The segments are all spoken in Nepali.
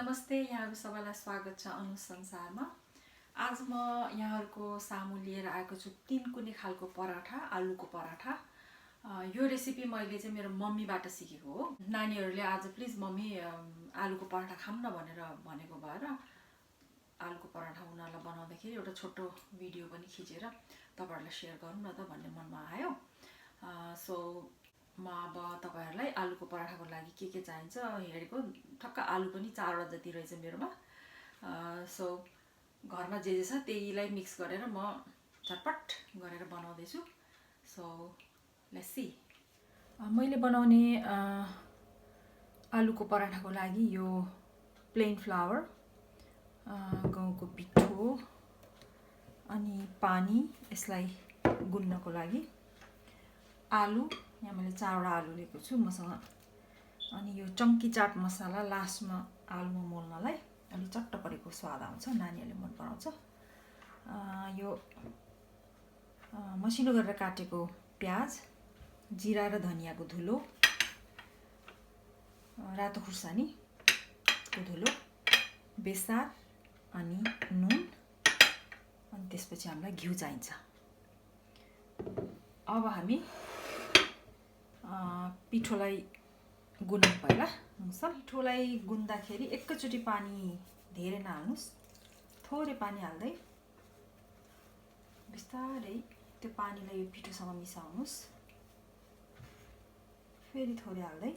नमस्ते, यहाँहरु सबैलाई स्वागत छ अनु संसारमा। आज म यहाँहरुको सामु लिएर आएको छु 3 कुने खालको पराठा, आलुको पराठा। यो रेसिपी मैले चाहिँ मेरो मम्मीबाट सिकेको हो। नानीहरुले आज प्लिज मम्मी आलुको पराठा खाऊँ न भनेर भनेको भएर आलुको पराठा उनीहरुलाई बनाउँदाखेरि एउटा छोटो भिडियो पनि खिचेर तपाईहरुलाई शेयर गरौँ न त भन्ने मनमा आयो। सो म अब तपाईहरुलाई आलुको पराठाको लागि के चाहिन्छ हेरेको। ठक्क आलु पनि 4 वटा जति रहेछ मेरोमा। सो घरमा जे छ त्यहीलाई मिक्स गरेर म झटपट गरेर बनाउँदै छु। So let's see. मैले बनाउने आलुको पराठाको लागि यो प्लेन फ्लावर, गहुँको पिठो अनि पानी, यसलाई गुन्नको लागि आलु, यहाँ मैले 4 वटा आलु लिएको छु मसँग, अनि यो चंकी चाट मसाला लास्टमा आलुमा मोल्नलाई अलि चट्ट परेको स्वाद आउँछ, नानीहरुले मन पराउँछ। यो मसिनो गरेर काटेको प्याज, जिरा र धनियाको धुलो, रातो खुर्सानीको धुलो, बेसार अनि नुन, अनि त्यसपछि हामीलाई घिउ चाहिन्छ। अब हामी पिठोलाई गुनौँ पहिला। पिठोलाई गुन्दाखेरि एकैचोटी पानी धेरै नहाल्नुस्, थोरै पानी हाल्दै बिस्तारै त्यो पानीलाई यो पिठोसँग मिसाउनुस्। फेरि थोरै हाल्दै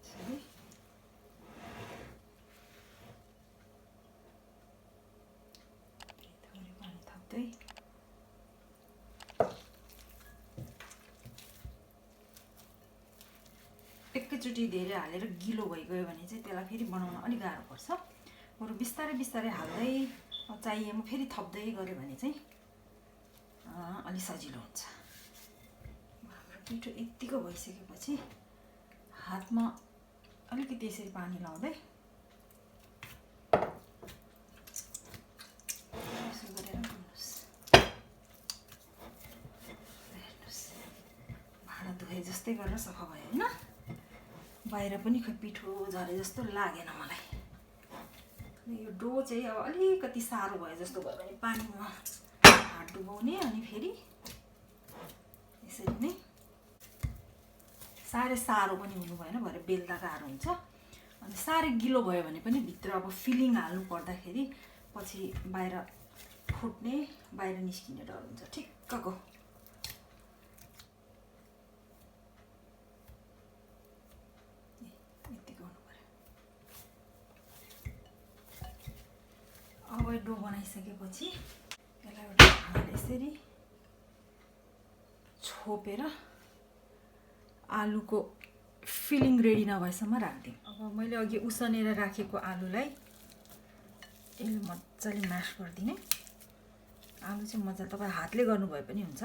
थोरै पानी थप्दै एकैचोटी धेरै हालेर गिलो भइगयो भने चाहिँ त्यसलाई फेरि बनाउन अलि गाह्रो पर्छ। बरु बिस्तारै बिस्तारै हाल्दै चाहिएमा फेरि थप्दै गरे भने चाहिँ अलि सजिलो हुन्छ। हाम्रो पिठो यतिको भइसकेपछि हातमा अलिकति यसरी पानी लाउँदै यसो गरेर गुन्नुस्। हेर्नुस्, भाँडा धोए जस्तै गरेर सफा भयो हैन? बाहिर पनि खै पिठो झरे जस्तो लागेन मलाई। यो डो चाहिँ अब अलिकति सारो भयो जस्तो भयो भने पानीमा हात डुबाउने, अनि फेरि यसरी नै साह्रै सारो पनि हुनु भएन, भएर बेल्दा गाह्रो हुन्छ। अनि साह्रै गिलो भयो भने पनि भित्र अब फिलिङ हाल्नु पर्दाखेरि पछि बाहिर फुट्ने, बाहिर निस्किने डर हुन्छ। ठिक्कको अब डो बनाइसकेपछि यसलाई एउटा भाँडाले यसरी छोपेर आलुको फिलिङ रेडी नभएसम्म राख्दिउँ। अब मैले अघि उसिनेर राखेको आलुलाई यसले मजाले म्यास गरिदिने। आलु चाहिँ मजाले तपाईँ हातले गर्नुभए पनि हुन्छ,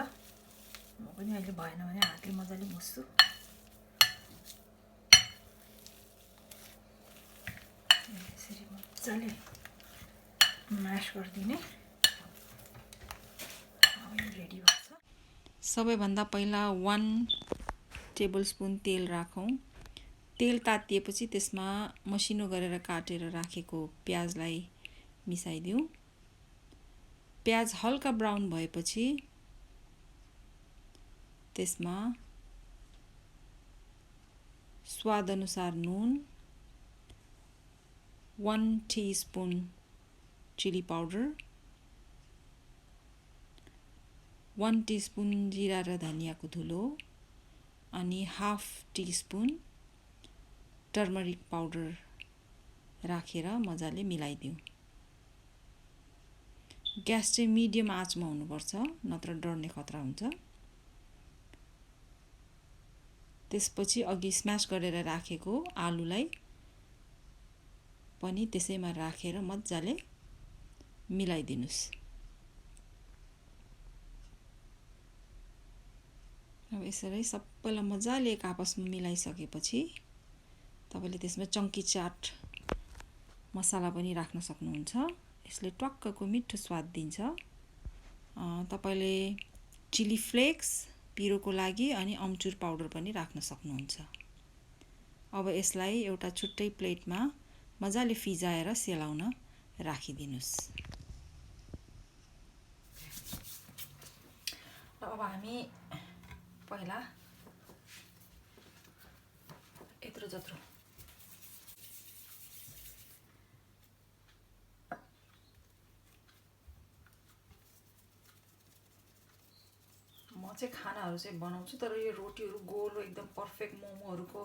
म पनि अहिले भएन भने हातले मजाले मुस्छु। यसरी मजाले म्यास गरिदिने। रेडी भन्छ। सबैभन्दा पहिला 1 टेबलस्पुन तेल राखौं। तेल तातिएपछि त्यसमा मसिनो गरेर काटेर राखेको प्याजलाई मिसाइदिऊ। प्याज हल्का ब्राउन भएपछि त्यसमा स्वाद अनुसार नुन, 1 टीस्पुन चिली पाउडर, 1 टीस्पुन जिरा र धनियाको धुलो, अनि 1/2 टीस्पुन टर्मरिक पाउडर राखेर मजाले मिलाइदिऊ। ग्यास चाहिँ मिडियम आँचमा हुनुपर्छ, नत्र डढ्ने खतरा हुन्छ। त्यसपछि अघि स्म्याश गरेर राखेको आलुलाई पनि त्यसैमा राखेर मजाले मिलाइदिनुस्। अब यसरी सबैलाई मजाले एक आपसमा मिलाइसकेपछि तपाईले त्यसमा चंकी चाट मसाला पनि राख्न सक्नुहुन्छ। यसले टक्कको मिठो स्वाद दिन्छ। तपाईले चिली फ्लेक्स पिरोको लागि अनि अम्चुर पाउडर पनि राख्न सक्नुहुन्छ। अब यसलाई एउटा छुट्टै प्लेटमा मजाले फिजाएर सेलाउन राखिदिनुस्। अब हामी पहिला यत्रो जत्रो म चाहिँ खानाहरू चाहिँ बनाउँछु, तर यो रोटीहरू गोलो एकदम पर्फेक्ट मोमोहरूको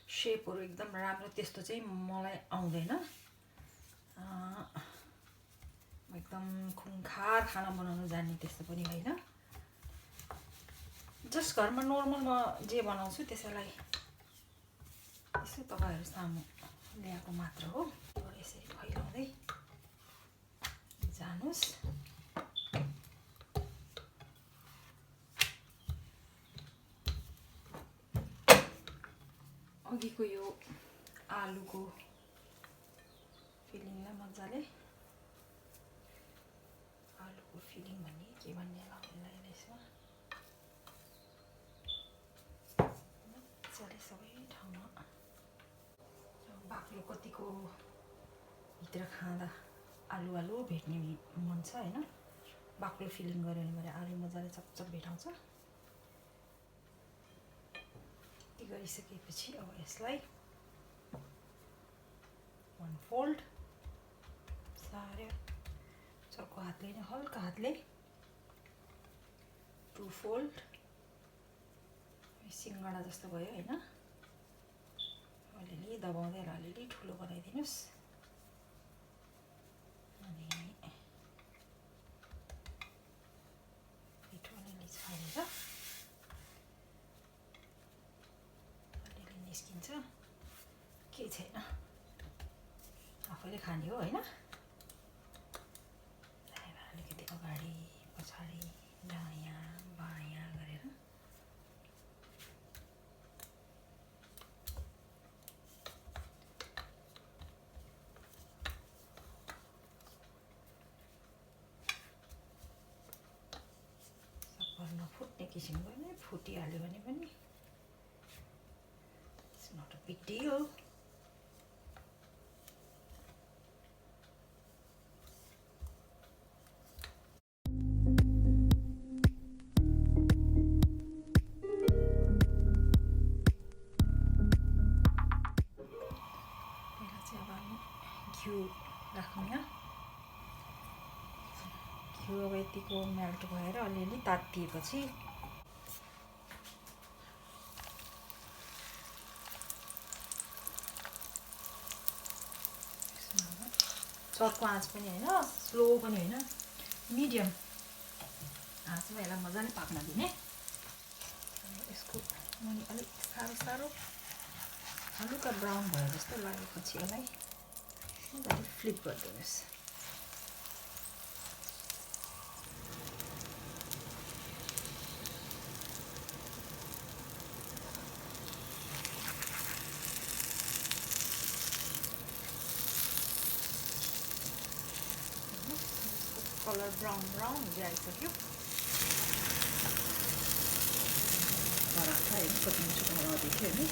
शेपहरू एकदम राम्रो त्यस्तो चाहिँ मलाई आउँदैन। एकदम खुङखार खाना बनाउन जान्ने त्यस्तो पनि होइन। जस्ट घरमा नर्मल म जे बनाउँछु त्यसैलाई यसो तपाईहरु सामु ल्याएको मात्र हो। यसरी फैलाउँदै जानुस्। अघिको यो आलुको फिलिङलाई मजाले आलुको फिलिङ भन्ने के भन्ने लाग्दैन यसमा मजाले सबै ठाउँमा बाक्लो कतिको भित्र खाँदा आलु भेट्ने मन छ हैन। बाक्लो फिलिङ गर्यो भने आलु मजाले चपचप भेटाउँछ। गरिसकेपछि अब यसलाई वन फोल्ड सारे चर्को हातले नै हल्का हातले टु फोल्ड सिंगडा जस्तो भयो हैन। अलिअलि दबाउँदै अलिअलि ठुलो बनाइदिनुस्। अनि पिठो अलिअलि छानेर निस्किन्छ के छैन, आफैले खाने हो हैन। अलिकति अगाडि पछाडि दायाँ बायाँ गरेर सबभर नफुट्ने किसिमको नै फुटिहाल्यो भने पनि not a big deal. पहिला चाहिँ अब हामी घिउ राखौँ यहाँ। घिउ अब यतिको मेल्ट भएर अलिअलि तातिएपछि चर्को आँच पनि हैन, स्लो पनि हैन, मिडियम आँचमा यसलाई मजाले पाक्न दिने। यसको मुनि अलिक सारो हलुका ब्राउन भयो जस्तो लागेपछि यसलाई मजाले फ्लिप गरिदिनुस्। कलर ब्राउन हुँदै आइसक्यो। पराठा एक कति मिनट हराउँदै थियो नि।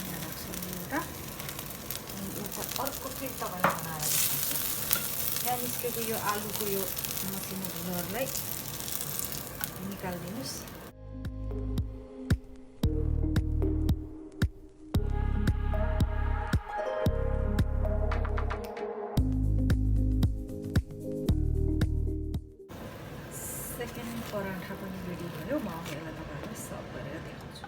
यहाँ राख्छु एउटा। अनि एउटा अर्को चाहिँ तपाईँलाई बनाएर देखाउँछु। यहाँ निस्केको यो आलुको यो मसिनो झोललाई निकालिदिनुस्। सेकेन्ड पराठा पनि रेडी भयो। म अब यसलाई तपाईँहरूलाई सर्भ गरेर देखाउँछु।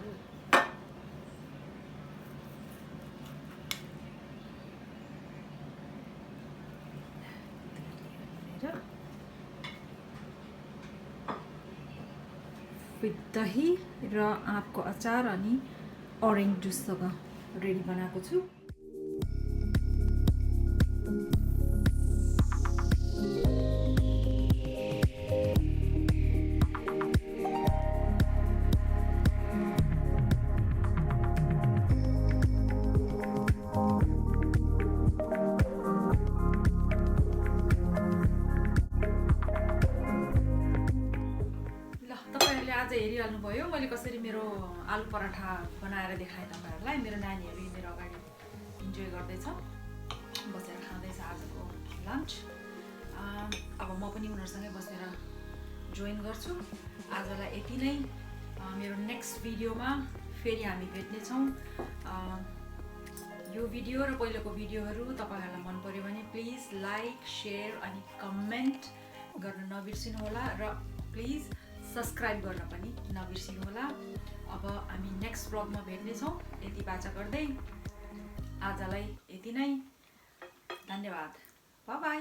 विथ दही र आँपको अचार अनि ऑरेंज जुससँग रेडी बनाएको छु। आज हेरिहाल्नु भयो मैले कसरी मेरो आलु पराठा बनाएर देखाएँ तपाईहरुलाई। मेरो नानीहरु मेरो अगाडि इन्जोय गर्दैछ, बसेर खाँदैछ आजको लन्च। अब म पनि उनीहरुसँगै बसेर जोइन गर्छु। आजलाई यति नै। मेरो नेक्स्ट भिडियोमा फेरि हामी भेट्ने छौं। यो भिडियो र पहिलेको भिडियोहरु तपाईहरुलाई मन पर्यो भने प्लिज लाइक, शेयर अनि कमेन्ट गर्न नबिर्सिनु होला र प्लिज सब्स्क्राइब गर्न पनि नबिर्सिनु होला। अब हामी नेक्स्ट ब्लगमा भेट्ने छौं। यति बाचा गर्दै आजलाई यति नै। धन्यवाद। Bye bye.